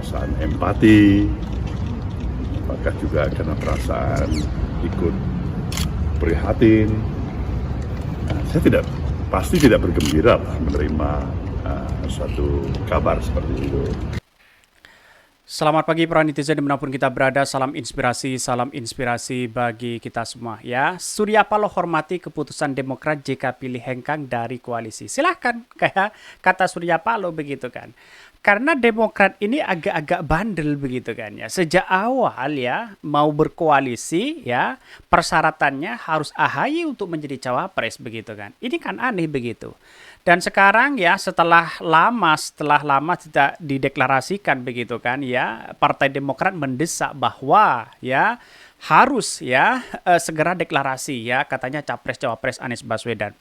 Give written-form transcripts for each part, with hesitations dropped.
perasaan empati, apakah juga karena perasaan ikut prihatin. Saya pasti tidak bergembira menerima suatu kabar seperti itu. Selamat pagi para netizen dimanapun kita berada, salam inspirasi bagi kita semua ya. Surya Paloh hormati keputusan Demokrat jika pilih hengkang dari koalisi. Silahkan, kayak kata Surya Paloh begitu kan. Karena Demokrat ini agak-agak bandel begitu kan ya. Sejak awal ya mau berkoalisi ya persyaratannya harus AHY untuk menjadi cawapres begitu kan. Ini kan aneh begitu. Dan sekarang ya setelah lama tidak dideklarasikan begitu kan ya, Partai Demokrat mendesak bahwa ya harus ya segera deklarasi ya katanya capres cawapres Anies Baswedan.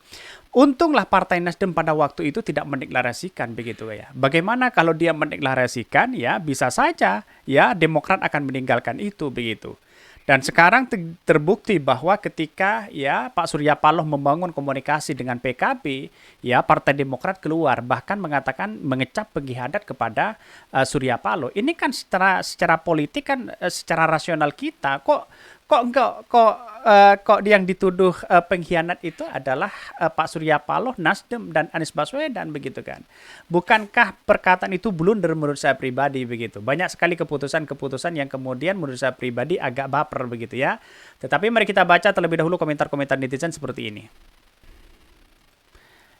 Untunglah Partai Nasdem pada waktu itu tidak mendeklarasikan begitu ya. Bagaimana kalau dia mendeklarasikan ya bisa saja ya Demokrat akan meninggalkan itu begitu. Dan sekarang terbukti bahwa ketika ya Pak Surya Paloh membangun komunikasi dengan PKB, ya Partai Demokrat keluar bahkan mengatakan mengecap pengkhianat kepada Surya Paloh. Ini kan secara politik kan secara rasional kita kok yang dituduh pengkhianat itu adalah Pak Surya Paloh, Nasdem dan Anies Baswedan begitu kan. Bukankah perkataan itu blunder menurut saya pribadi begitu. Banyak sekali keputusan-keputusan yang kemudian menurut saya pribadi agak baper begitu ya. Tetapi mari kita baca terlebih dahulu komentar-komentar netizen seperti ini.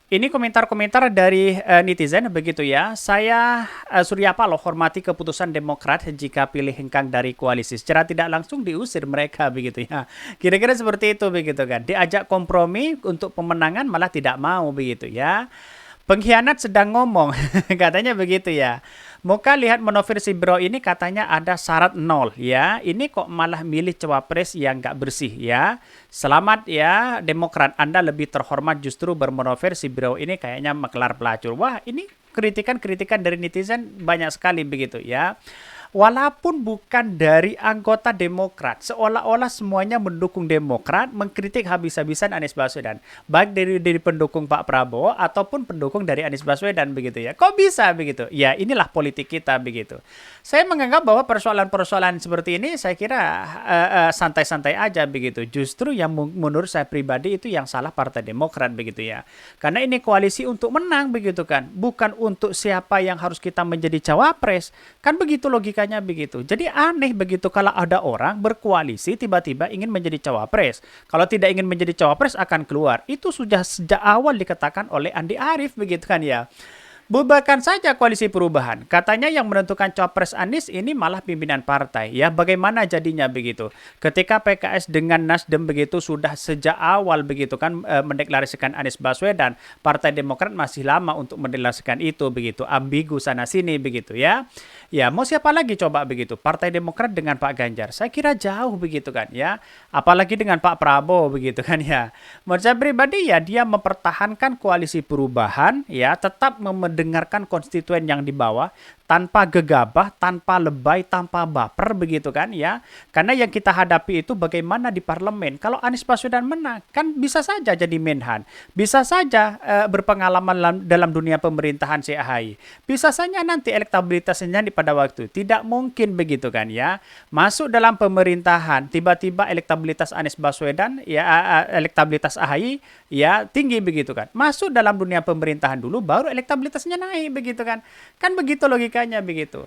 Ini komentar-komentar dari netizen begitu ya. Saya Surya Paloh hormati keputusan Demokrat jika pilih hengkang dari koalisi. Secara tidak langsung diusir mereka begitu ya. Kira-kira seperti itu begitu kan. Diajak kompromi untuk pemenangan malah tidak mau begitu ya. Pengkhianat sedang ngomong, katanya begitu ya. Muka lihat Monofir Sibro ini katanya ada syarat 0 ya. Ini kok malah milih cawapres yang nggak bersih ya. Selamat ya Demokrat, Anda lebih terhormat justru bermonofir Sibro ini kayaknya maklar pelacur. Wah ini kritikan-kritikan dari netizen banyak sekali begitu ya. Walaupun bukan dari anggota Demokrat, seolah-olah semuanya mendukung Demokrat, mengkritik habis-habisan Anies Baswedan. Baik dari pendukung Pak Prabowo ataupun pendukung dari Anies Baswedan begitu ya. Kok bisa begitu? Ya inilah politik kita begitu. Saya menganggap bahwa persoalan-persoalan seperti ini saya kira santai-santai aja begitu. Justru yang menurut saya pribadi itu yang salah Partai Demokrat begitu ya. Karena ini koalisi untuk menang begitu kan. Bukan untuk siapa yang harus kita menjadi cawapres. Kan begitu logikanya begitu. Jadi aneh begitu kalau ada orang berkoalisi tiba-tiba ingin menjadi cawapres. Kalau tidak ingin menjadi cawapres akan keluar. Itu sudah sejak awal dikatakan oleh Andi Arief begitu kan ya. Bubarkan saja koalisi perubahan. Katanya yang menentukan cawapres Anies ini malah pimpinan partai. Ya bagaimana jadinya begitu? Ketika PKS dengan Nasdem begitu sudah sejak awal begitu kan mendeklarasikan Anies Baswedan, Partai Demokrat masih lama untuk mendeklarasikan itu begitu. Ambigu sana sini begitu ya. Ya mau siapa lagi coba begitu? Partai Demokrat dengan Pak Ganjar. Saya kira jauh begitu kan ya. Apalagi dengan Pak Prabowo begitu kan ya. Menurut saya pribadi ya dia mempertahankan koalisi perubahan ya tetap mendengarkan konstituen yang di bawah tanpa gegabah, tanpa lebay, tanpa baper begitu kan ya. Karena yang kita hadapi itu bagaimana di parlemen. Kalau Anies Baswedan menang, kan bisa saja jadi Menhan. Bisa saja berpengalaman dalam dunia pemerintahan si AHY. Bisa saja nanti elektabilitasnya pada waktu. Tidak mungkin begitu kan ya. Masuk dalam pemerintahan, tiba-tiba elektabilitas Anies Baswedan, ya elektabilitas AHY ya tinggi begitu kan. Masuk dalam dunia pemerintahan dulu, baru elektabilitasnya naik begitu kan. Kan begitu logikanya begitu.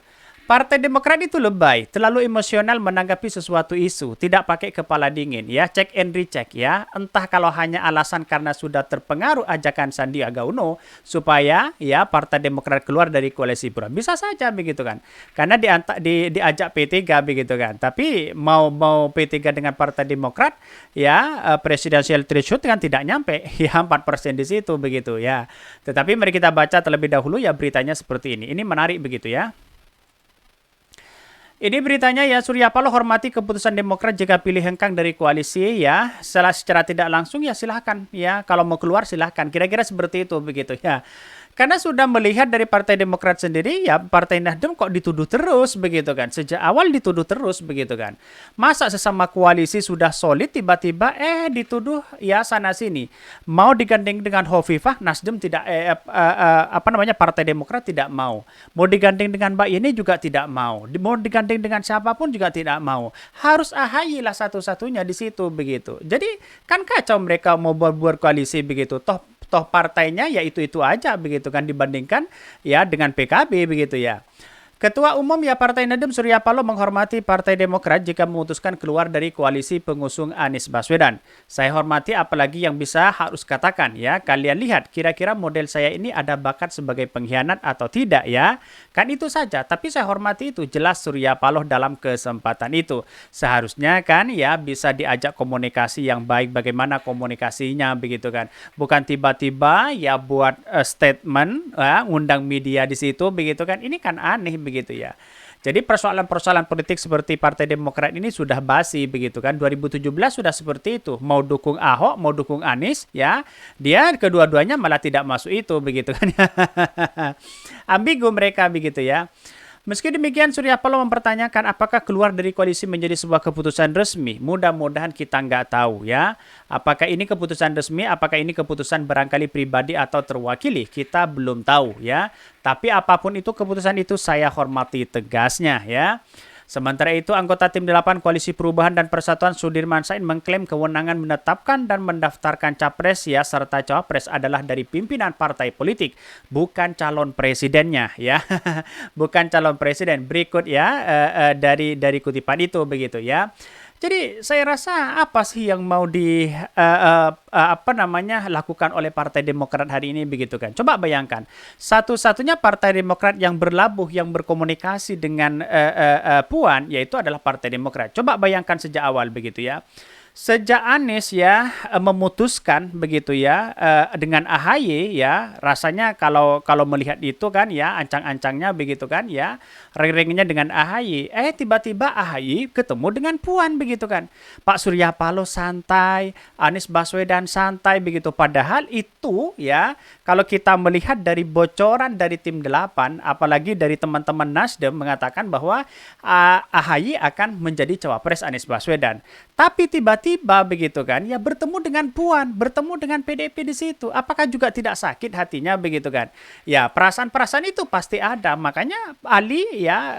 Partai Demokrat itu lebay, terlalu emosional menanggapi sesuatu isu, tidak pakai kepala dingin ya, cek and recheck ya. Entah kalau hanya alasan karena sudah terpengaruh ajakan Sandiaga Uno supaya ya Partai Demokrat keluar dari koalisi perubahan. Bisa saja begitu kan. Karena diajak P3 begitu kan. Tapi mau P3 dengan Partai Demokrat ya presidensial threshold kan tidak nyampe ya 4% di situ begitu ya. Tetapi mari kita baca terlebih dahulu ya beritanya seperti ini. Ini menarik begitu ya. Ini beritanya ya, Surya Paloh hormati keputusan Demokrat jika pilih hengkang dari koalisi ya. Secara tidak langsung ya silahkan ya. Kalau mau keluar silahkan. Kira-kira seperti itu begitu ya. Karena sudah melihat dari Partai Demokrat sendiri, ya Partai Nasdem kok dituduh terus begitu kan. Sejak awal dituduh terus begitu kan. Masa sesama koalisi sudah solid tiba-tiba dituduh ya sana sini. Mau digandeng dengan Hovifah, Nasdem tidak Partai Demokrat tidak mau. Mau digandeng dengan Mbak Yeni juga tidak mau. Mau digandeng dengan siapapun juga tidak mau. Harus AHY lah satu-satunya di situ begitu. Jadi kan kacau mereka mau buat koalisi begitu. Toh partainya ya itu aja begitu kan dibandingkan ya dengan PKB begitu ya. Ketua Umum ya Partai Nasdem Surya Paloh menghormati Partai Demokrat jika memutuskan keluar dari koalisi pengusung Anies Baswedan. Saya hormati apalagi yang bisa harus katakan ya. Kalian lihat kira-kira model saya ini ada bakat sebagai pengkhianat atau tidak ya. Kan itu saja. Tapi saya hormati itu jelas Surya Paloh dalam kesempatan itu. Seharusnya kan ya bisa diajak komunikasi yang baik bagaimana komunikasinya begitu kan. Bukan tiba-tiba ya buat statement ngundang media di situ begitu kan. Ini kan aneh begitu ya. Jadi persoalan-persoalan politik seperti Partai Demokrat ini sudah basi begitu kan. 2017 sudah seperti itu. Mau dukung Ahok, mau dukung Anies ya. Dia kedua-duanya malah tidak masuk itu begitu kan. Ambigu mereka begitu ya. Meski demikian, Surya Paloh mempertanyakan apakah keluar dari koalisi menjadi sebuah keputusan resmi. Mudah-mudahan kita nggak tahu ya. Apakah ini keputusan resmi, apakah ini keputusan barangkali pribadi atau terwakili. Kita belum tahu ya. Tapi apapun itu keputusan itu saya hormati tegasnya ya. Sementara itu, anggota Tim 8 Koalisi Perubahan dan Persatuan Sudirman Said mengklaim kewenangan menetapkan dan mendaftarkan capres ya serta cawapres adalah dari pimpinan partai politik, bukan calon presidennya ya. Bukan calon presiden. Berikut ya dari kutipan itu begitu ya. Jadi saya rasa apa sih yang mau lakukan oleh Partai Demokrat hari ini begitu kan? Coba bayangkan, satu-satunya Partai Demokrat yang berlabuh, yang berkomunikasi dengan Puan, yaitu adalah Partai Demokrat. Coba bayangkan sejak awal begitu ya. Sejak Anies ya memutuskan begitu ya dengan AHY ya, rasanya kalau melihat itu kan ya ancang-ancangnya begitu kan ya, ring-ringnya dengan AHY, tiba-tiba AHY ketemu dengan Puan begitu kan. Pak Surya Paloh santai, Anies Baswedan santai begitu, padahal itu ya kalau kita melihat dari bocoran dari Tim 8 apalagi dari teman-teman Nasdem mengatakan bahwa AHY akan menjadi cawapres Anies Baswedan. Tapi tiba-tiba begitu kan, ya bertemu dengan Puan, bertemu dengan PDIP di situ. Apakah juga tidak sakit hatinya begitu kan? Ya perasaan-perasaan itu pasti ada. Makanya Ali ya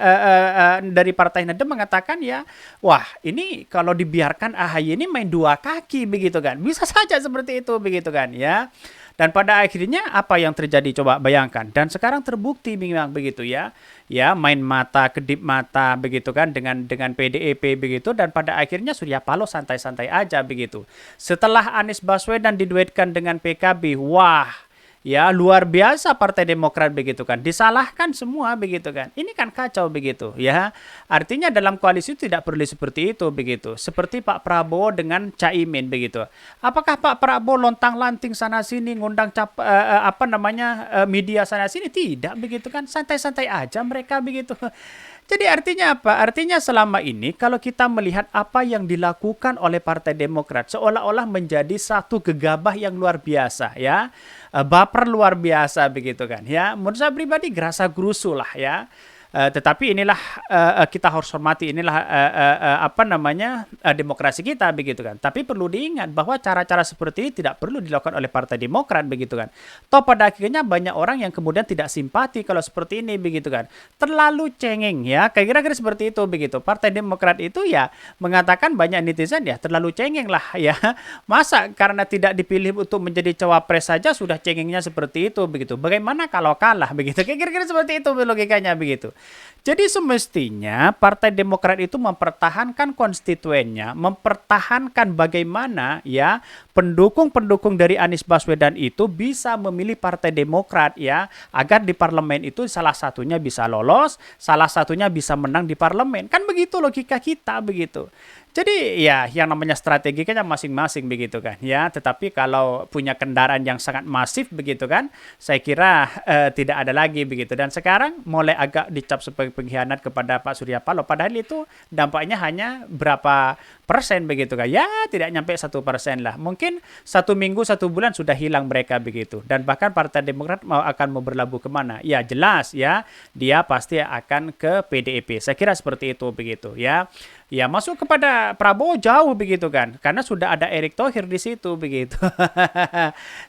dari Partai Nasdem mengatakan ya, wah ini kalau dibiarkan AHY ini main dua kaki begitu kan? Bisa saja seperti itu begitu kan ya. Dan pada akhirnya apa yang terjadi coba bayangkan. Dan sekarang terbukti memang begitu ya. Ya main mata kedip mata begitu kan dengan PDIP begitu, dan pada akhirnya Surya Paloh santai-santai aja begitu. Setelah Anies Baswedan diduetkan dengan PKB, wah ya luar biasa Partai Demokrat begitu kan, disalahkan semua begitu kan. Ini kan kacau begitu ya. Artinya dalam koalisi tidak perlu seperti itu begitu. Seperti Pak Prabowo dengan Caimin begitu. Apakah Pak Prabowo lontang-lanting sana sini ngundang media sana sini? Tidak begitu kan. Santai-santai aja mereka begitu. Jadi artinya apa? Artinya selama ini kalau kita melihat apa yang dilakukan oleh Partai Demokrat seolah-olah menjadi satu gegabah yang luar biasa ya. Baper luar biasa begitu kan ya. Menurut saya pribadi gerasa gerusu lah ya. Tetapi inilah kita harus hormati, inilah demokrasi kita begitu kan. Tapi perlu diingat bahwa cara-cara seperti ini tidak perlu dilakukan oleh Partai Demokrat begitu kan. Toh pada akhirnya banyak orang yang kemudian tidak simpati kalau seperti ini begitu kan. Terlalu cengeng ya, kira-kira seperti itu begitu. Partai Demokrat itu ya mengatakan banyak netizen ya terlalu cengeng lah ya. Masa karena tidak dipilih untuk menjadi cawapres saja sudah cengengnya seperti itu begitu. Bagaimana kalau kalah begitu? Kira-kira seperti itu logikanya begitu. Jadi semestinya Partai Demokrat itu mempertahankan konstituennya, mempertahankan bagaimana ya pendukung-pendukung dari Anies Baswedan itu bisa memilih Partai Demokrat ya, agar di parlemen itu salah satunya bisa lolos, salah satunya bisa menang di parlemen. Kan begitu logika kita begitu. Jadi ya yang namanya strategi kan masing-masing begitu kan ya. Tetapi kalau punya kendaraan yang sangat masif begitu kan, saya kira tidak ada lagi begitu. Dan sekarang mulai agak dicap sebagai pengkhianat kepada Pak Surya Paloh. Padahal itu dampaknya hanya berapa persen begitu kan. Ya tidak nyampe 1% lah. Mungkin 1 minggu, 1 bulan sudah hilang mereka begitu. Dan bahkan Partai Demokrat akan mau berlabuh kemana? Ya jelas ya, dia pasti akan ke PDIP. Saya kira seperti itu begitu ya. Ya masuk kepada Prabowo jauh begitu kan, karena sudah ada Erick Thohir di situ begitu.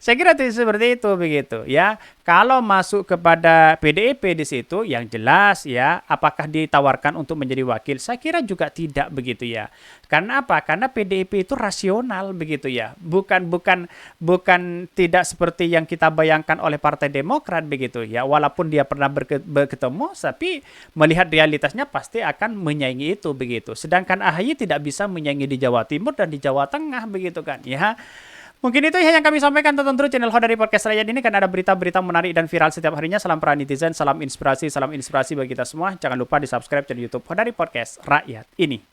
Saya kira seperti itu begitu ya. Kalau masuk kepada PDIP di situ, yang jelas ya, apakah ditawarkan untuk menjadi wakil? Saya kira juga tidak begitu ya. Karena apa? Karena PDIP itu rasional begitu ya. Bukan tidak seperti yang kita bayangkan oleh Partai Demokrat begitu ya. Walaupun dia pernah bertemu, tapi melihat realitasnya pasti akan menyaingi itu begitu. Sedangkan AHY tidak bisa menyaingi di Jawa Timur dan di Jawa Tengah begitu kan ya. Mungkin itu ya yang kami sampaikan. Tonton terus channel Hodari Podcast Rakyat ini kan ada berita-berita menarik dan viral setiap harinya. Salam para netizen, salam inspirasi bagi kita semua. Jangan lupa di subscribe channel YouTube Hodari Podcast Rakyat ini.